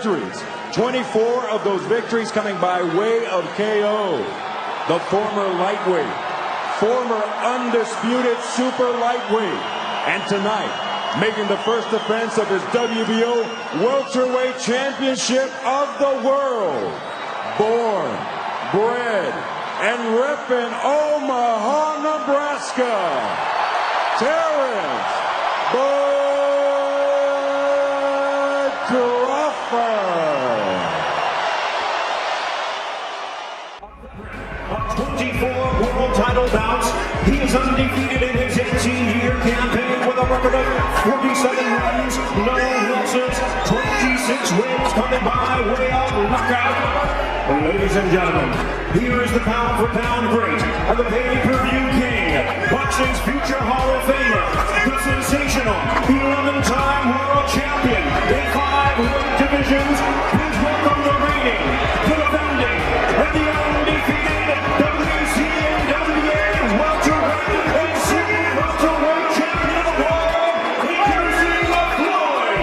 victories. 24 of those victories coming by way of KO. The former lightweight, former undisputed super lightweight, and tonight making the first defense of his WBO welterweight championship of the world. Born, bred, and repping Omaha, Nebraska, Terence Crawford. 24 world title bouts. He is undefeated in his 18-year campaign with a record of 47 wins, no losses, 26 wins coming by way of knockout. Ladies and gentlemen, here is the pound-for-pound great and the pay-per-view king, boxing's future Hall of Famer, the sensational 11-time world champion in 5 weight divisions. Please welcome the reigning, the defending, and the undefeated WCNWA welterweight and super welterweight champion of the world, introducing Floyd.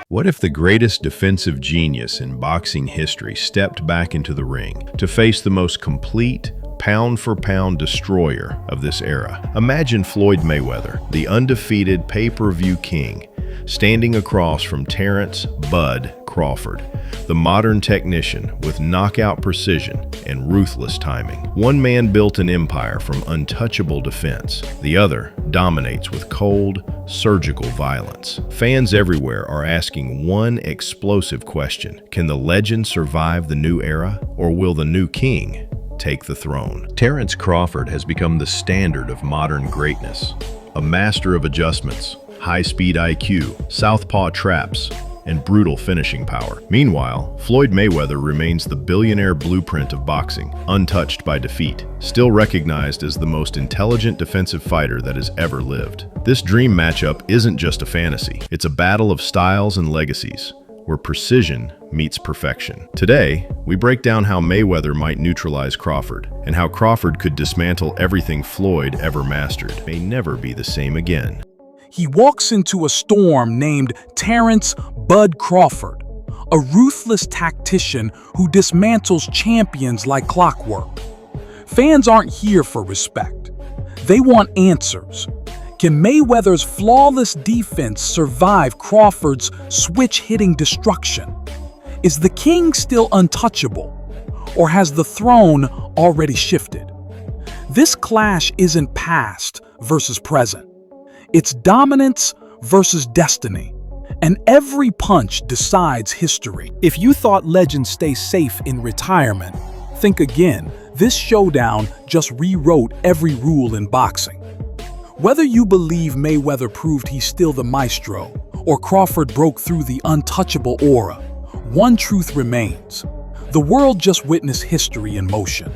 What if the greatest defensive genius in boxing history stepped back into the ring to face the most complete, pound-for-pound destroyer of this era? Imagine Floyd Mayweather, the undefeated pay-per-view king, standing across from Terence "Bud" Crawford, the modern technician with knockout precision and ruthless timing. One man built an empire from untouchable defense. The other dominates with cold, surgical violence. Fans everywhere are asking one explosive question: can the legend survive the new era, or will the new king take the throne? Terence Crawford has become the standard of modern greatness, a master of adjustments, high-speed IQ, southpaw traps, and brutal finishing power. Meanwhile, Floyd Mayweather remains the billionaire blueprint of boxing, untouched by defeat, still recognized as the most intelligent defensive fighter that has ever lived. This dream matchup isn't just a fantasy. It's a battle of styles and legacies, where precision meets perfection. Today, we break down how Mayweather might neutralize Crawford, and how Crawford could dismantle everything Floyd ever mastered. May never be the same again. He walks into a storm named Terence "Bud" Crawford, a ruthless tactician who dismantles champions like clockwork. Fans aren't here for respect. They want answers. Can Mayweather's flawless defense survive Crawford's switch-hitting destruction? Is the king still untouchable, or has the throne already shifted? This clash isn't past versus present. It's dominance versus destiny, and every punch decides history. If you thought legends stay safe in retirement, think again. This showdown just rewrote every rule in boxing. Whether you believe Mayweather proved he's still the maestro, or Crawford broke through the untouchable aura, one truth remains: the world just witnessed history in motion.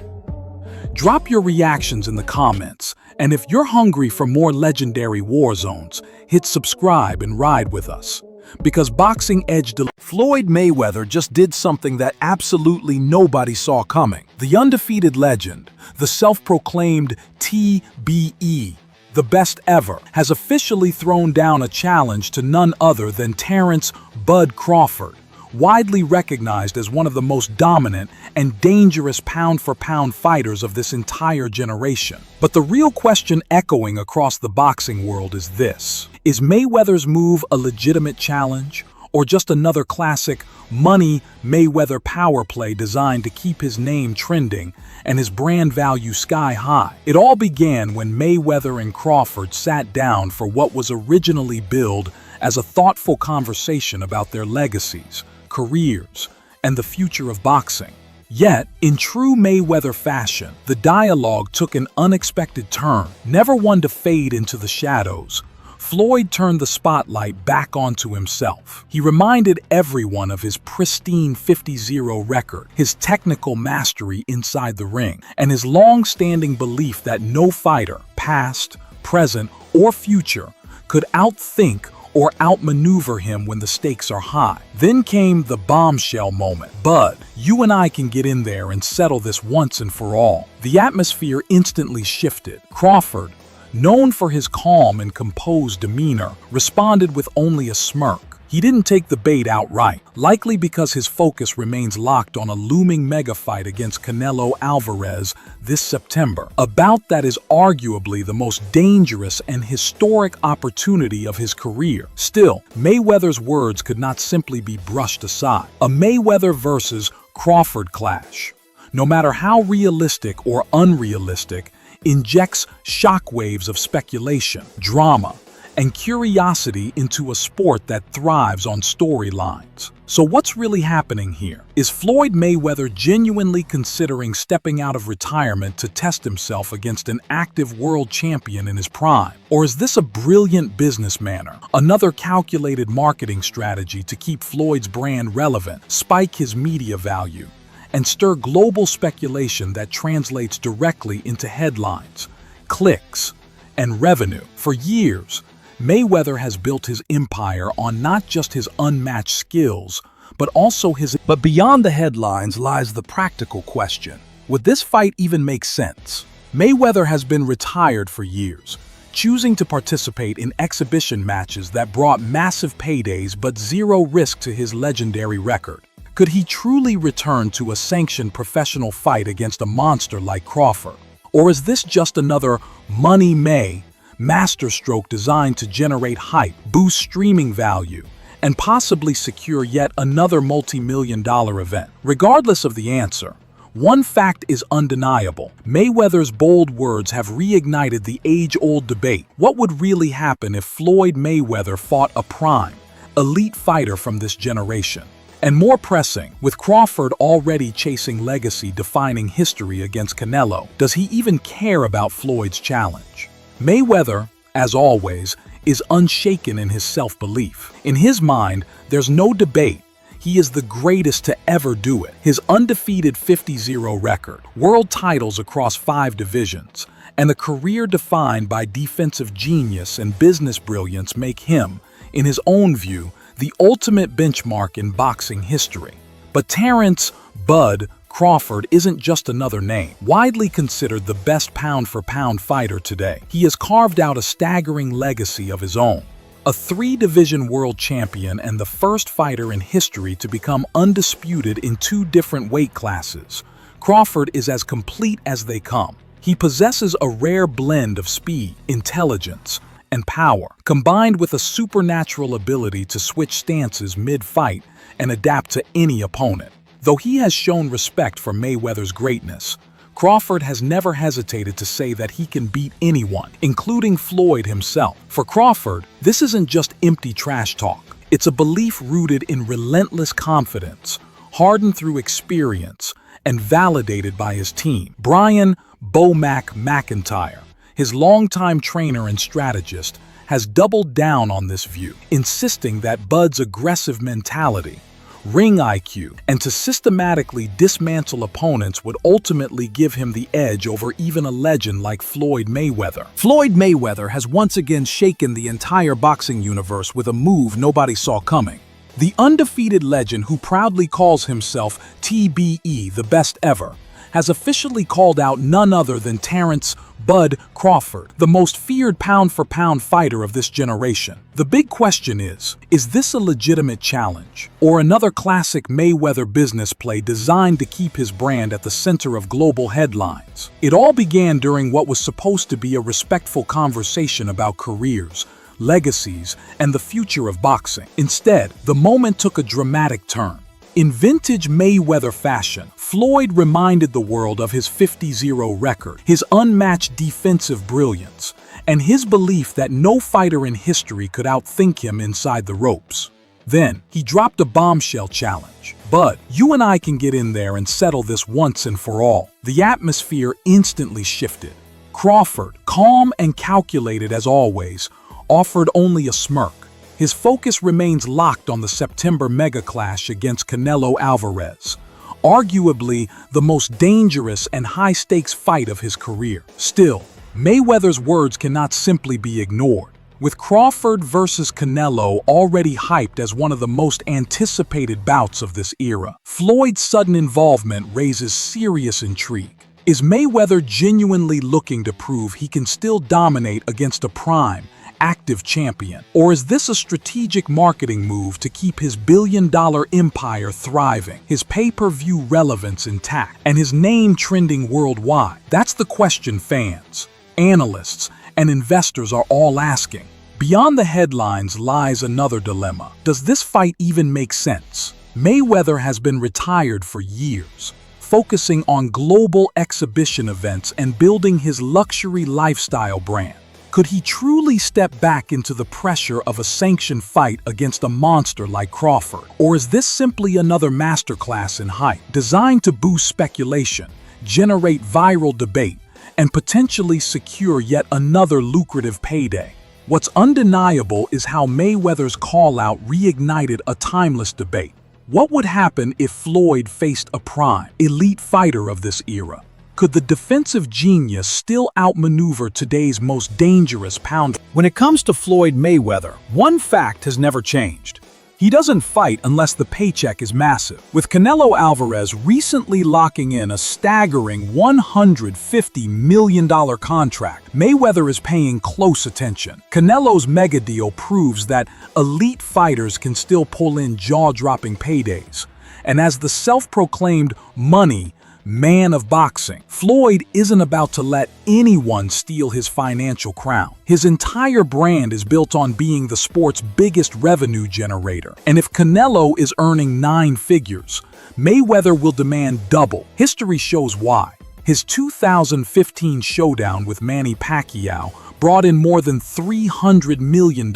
Drop your reactions in the comments, and if you're hungry for more legendary war zones, hit subscribe and ride with us. Because Boxing Edge Floyd Mayweather just did something that absolutely nobody saw coming. The undefeated legend, the self-proclaimed TBE, the best ever, has officially thrown down a challenge to none other than Terence "Bud" Crawford, widely recognized as one of the most dominant and dangerous pound-for-pound fighters of this entire generation. But the real question echoing across the boxing world is this: is Mayweather's move a legitimate challenge, or just another classic money Mayweather power play designed to keep his name trending and his brand value sky high? It all began when Mayweather and Crawford sat down for what was originally billed as a thoughtful conversation about their legacies, careers, and the future of boxing. Yet, in true Mayweather fashion, the dialogue took an unexpected turn. Never one to fade into the shadows, Floyd turned the spotlight back onto himself. He reminded everyone of his pristine 50-0 record, his technical mastery inside the ring, and his long-standing belief that no fighter, past, present, or future, could outthink or outmaneuver him when the stakes are high. Then came the bombshell moment. "Bud, you and I can get in there and settle this once and for all." The atmosphere instantly shifted. Crawford, known for his calm and composed demeanor, responded with only a smirk. He didn't take the bait outright, likely because his focus remains locked on a looming mega fight against Canelo Alvarez this September, a bout that is arguably the most dangerous and historic opportunity of his career. Still, Mayweather's words could not simply be brushed aside. A Mayweather versus Crawford clash, no matter how realistic or unrealistic, injects shockwaves of speculation, drama, and curiosity into a sport that thrives on storylines. So what's really happening here? Is Floyd Mayweather genuinely considering stepping out of retirement to test himself against an active world champion in his prime? Or is this a brilliant business manner, another calculated marketing strategy to keep Floyd's brand relevant, spike his media value, and stir global speculation that translates directly into headlines, clicks, and revenue? For years, Mayweather has built his empire on not just his unmatched skills, but also his... But beyond the headlines lies the practical question. Would this fight even make sense? Mayweather has been retired for years, choosing to participate in exhibition matches that brought massive paydays but zero risk to his legendary record. Could he truly return to a sanctioned professional fight against a monster like Crawford? Or is this just another Money May masterstroke designed to generate hype, boost streaming value, and possibly secure yet another multi-million-dollar event? Regardless of the answer, one fact is undeniable. Mayweather's bold words have reignited the age-old debate. What would really happen if Floyd Mayweather fought a prime, elite fighter from this generation? And more pressing, with Crawford already chasing legacy-defining history against Canelo, does he even care about Floyd's challenge? Mayweather, as always, is unshaken in his self-belief. In his mind, there's no debate. He is the greatest to ever do it. His undefeated 50-0 record, world titles across 5 divisions, and a career defined by defensive genius and business brilliance make him, in his own view, the ultimate benchmark in boxing history. But Terence "Bud" Crawford isn't just another name. Widely considered the best pound-for-pound fighter today, he has carved out a staggering legacy of his own. A 3-division world champion and the first fighter in history to become undisputed in 2 different weight classes, Crawford is as complete as they come. He possesses a rare blend of speed, intelligence, and power, combined with a supernatural ability to switch stances mid-fight and adapt to any opponent. Though he has shown respect for Mayweather's greatness, Crawford has never hesitated to say that he can beat anyone, including Floyd himself. For Crawford, this isn't just empty trash talk. It's a belief rooted in relentless confidence, hardened through experience, and validated by his team. Brian "Bo-Mac" McIntyre, his longtime trainer and strategist, has doubled down on this view, insisting that Bud's aggressive mentality, ring IQ, and to systematically dismantle opponents would ultimately give him the edge over even a legend like Floyd Mayweather. Floyd Mayweather has once again shaken the entire boxing universe with a move nobody saw coming. The undefeated legend, who proudly calls himself TBE, the best ever, has officially called out none other than Terence "Bud" Crawford, the most feared pound-for-pound fighter of this generation. The big question is this a legitimate challenge, or another classic Mayweather business play designed to keep his brand at the center of global headlines? It all began during what was supposed to be a respectful conversation about careers, legacies, and the future of boxing. Instead, the moment took a dramatic turn. In vintage Mayweather fashion, Floyd reminded the world of his 50-0 record, his unmatched defensive brilliance, and his belief that no fighter in history could outthink him inside the ropes. Then, he dropped a bombshell challenge. "Bud, you and I can get in there and settle this once and for all." The atmosphere instantly shifted. Crawford, calm and calculated as always, offered only a smirk. His focus remains locked on the September mega clash against Canelo Alvarez, arguably the most dangerous and high-stakes fight of his career. Still, Mayweather's words cannot simply be ignored. With Crawford versus Canelo already hyped as one of the most anticipated bouts of this era, Floyd's sudden involvement raises serious intrigue. Is Mayweather genuinely looking to prove he can still dominate against a prime, active champion? Or is this a strategic marketing move to keep his billion-dollar empire thriving, his pay-per-view relevance intact, and his name trending worldwide? That's the question fans, analysts, and investors are all asking. Beyond the headlines lies another dilemma. Does this fight even make sense? Mayweather has been retired for years, focusing on global exhibition events and building his luxury lifestyle brand. Could he truly step back into the pressure of a sanctioned fight against a monster like Crawford? Or is this simply another masterclass in hype, designed to boost speculation, generate viral debate, and potentially secure yet another lucrative payday? What's undeniable is how Mayweather's call-out reignited a timeless debate. What would happen if Floyd faced a prime, elite fighter of this era? Could the defensive genius still outmaneuver today's most dangerous pounder? When it comes to Floyd Mayweather, one fact has never changed. He doesn't fight unless the paycheck is massive. With Canelo Alvarez recently locking in a staggering $150 million contract, Mayweather is paying close attention. Canelo's mega deal proves that elite fighters can still pull in jaw-dropping paydays. And as the self-proclaimed money man of boxing, Floyd isn't about to let anyone steal his financial crown. His entire brand is built on being the sport's biggest revenue generator. And if Canelo is earning 9 figures, Mayweather will demand double. History shows why. His 2015 showdown with Manny Pacquiao brought in more than $300 million,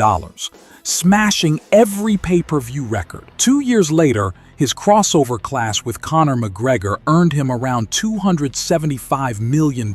smashing every pay-per-view record. 2 years later, his crossover clash with Conor McGregor earned him around $275 million,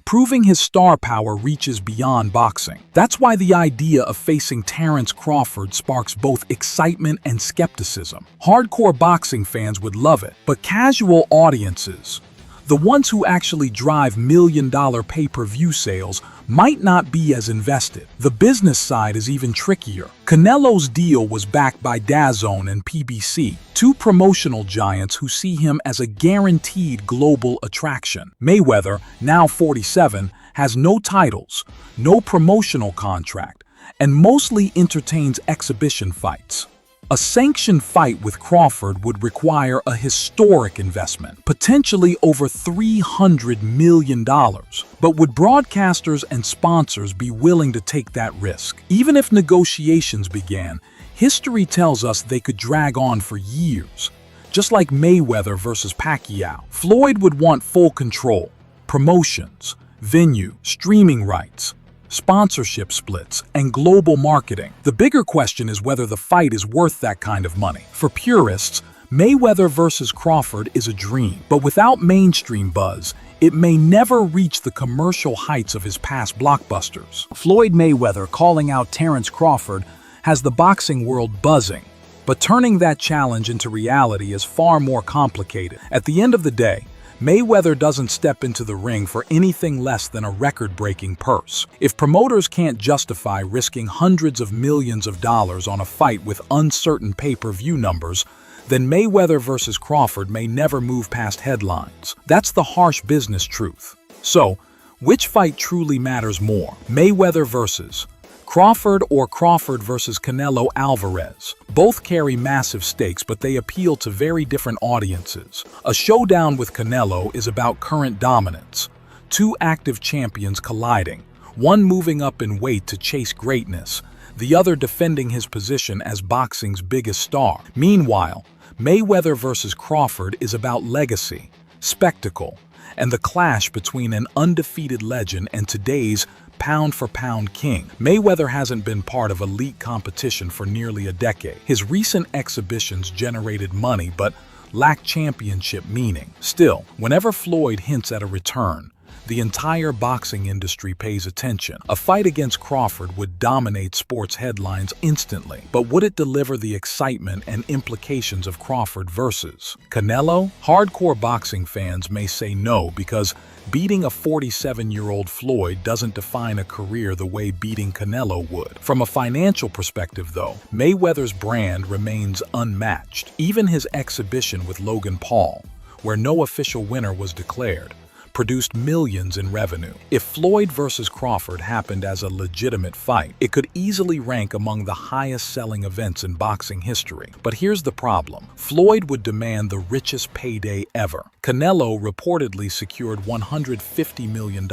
proving his star power reaches beyond boxing. That's why the idea of facing Terence Crawford sparks both excitement and skepticism. Hardcore boxing fans would love it, but casual audiences, the ones who actually drive million-dollar pay-per-view sales, might not be as invested. The business side is even trickier. Canelo's deal was backed by DAZN and PBC, 2 promotional giants who see him as a guaranteed global attraction. Mayweather, now 47, has no titles, no promotional contract, and mostly entertains exhibition fights. A sanctioned fight with Crawford would require a historic investment, potentially over $300 million. But would broadcasters and sponsors be willing to take that risk? Even if negotiations began, history tells us they could drag on for years. Just like Mayweather versus Pacquiao, Floyd would want full control, promotions, venue, streaming rights, sponsorship splits, and global marketing. The bigger question is whether the fight is worth that kind of money. For purists, Mayweather versus Crawford is a dream, but without mainstream buzz, it may never reach the commercial heights of his past blockbusters. Floyd Mayweather calling out Terence Crawford has the boxing world buzzing, but turning that challenge into reality is far more complicated. At the end of the day, Mayweather doesn't step into the ring for anything less than a record-breaking purse. If promoters can't justify risking hundreds of millions of dollars on a fight with uncertain pay-per-view numbers, then Mayweather versus Crawford may never move past headlines. That's the harsh business truth. So, which fight truly matters more? Mayweather versus Crawford or Crawford versus Canelo Alvarez? Both carry massive stakes, but they appeal to very different audiences. A showdown with Canelo is about current dominance, 2 active champions colliding, one moving up in weight to chase greatness, the other defending his position as boxing's biggest star. Meanwhile, Mayweather versus Crawford is about legacy, spectacle, and the clash between an undefeated legend and today's pound-for-pound king. Mayweather hasn't been part of elite competition for nearly a decade. His recent exhibitions generated money but lack championship meaning. Still, whenever Floyd hints at a return, the entire boxing industry pays attention. A fight against Crawford would dominate sports headlines instantly, but would it deliver the excitement and implications of Crawford versus Canelo? Hardcore boxing fans may say no because beating a 47-year-old Floyd doesn't define a career the way beating Canelo would. From a financial perspective, though, Mayweather's brand remains unmatched. Even his exhibition with Logan Paul, where no official winner was declared, produced millions in revenue. If Floyd versus Crawford happened as a legitimate fight, it could easily rank among the highest-selling events in boxing history. But here's the problem. Floyd would demand the richest payday ever. Canelo reportedly secured $150 million.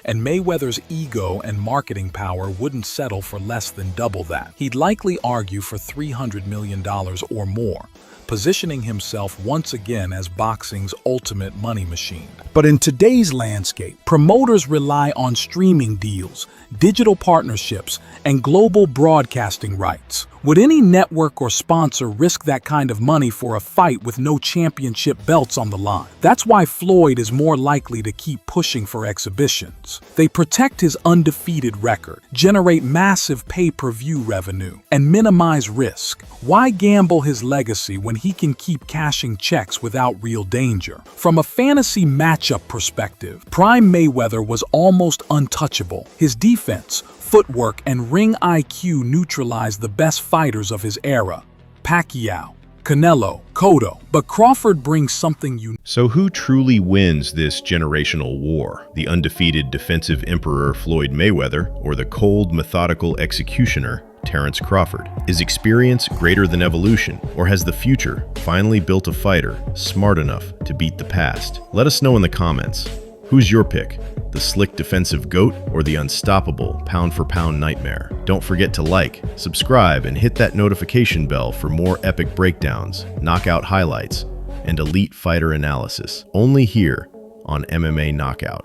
And Mayweather's ego and marketing power wouldn't settle for less than double that. He'd likely argue for $300 million or more, positioning himself once again as boxing's ultimate money machine. But in today's landscape, promoters rely on streaming deals, digital partnerships, and global broadcasting rights. Would any network or sponsor risk that kind of money for a fight with no championship belts on the line? That's why Floyd is more likely to keep pushing for exhibitions. They protect his undefeated record, generate massive pay-per-view revenue, and minimize risk. Why gamble his legacy when he can keep cashing checks without real danger? From a fantasy matchup perspective, Prime Mayweather was almost untouchable. His defense, footwork, and ring IQ neutralized the best fighters of his era: Pacquiao, Canelo, Cotto. But Crawford brings something unique. So who truly wins this generational war? The undefeated defensive emperor Floyd Mayweather, or the cold, methodical executioner Terence Crawford? Is experience greater than evolution, or has the future finally built a fighter smart enough to beat the past? Let us know in the comments. Who's your pick? The slick defensive GOAT or the unstoppable pound-for-pound nightmare? Don't forget to like, subscribe, and hit that notification bell for more epic breakdowns, knockout highlights, and elite fighter analysis. Only here on MMA Knockout.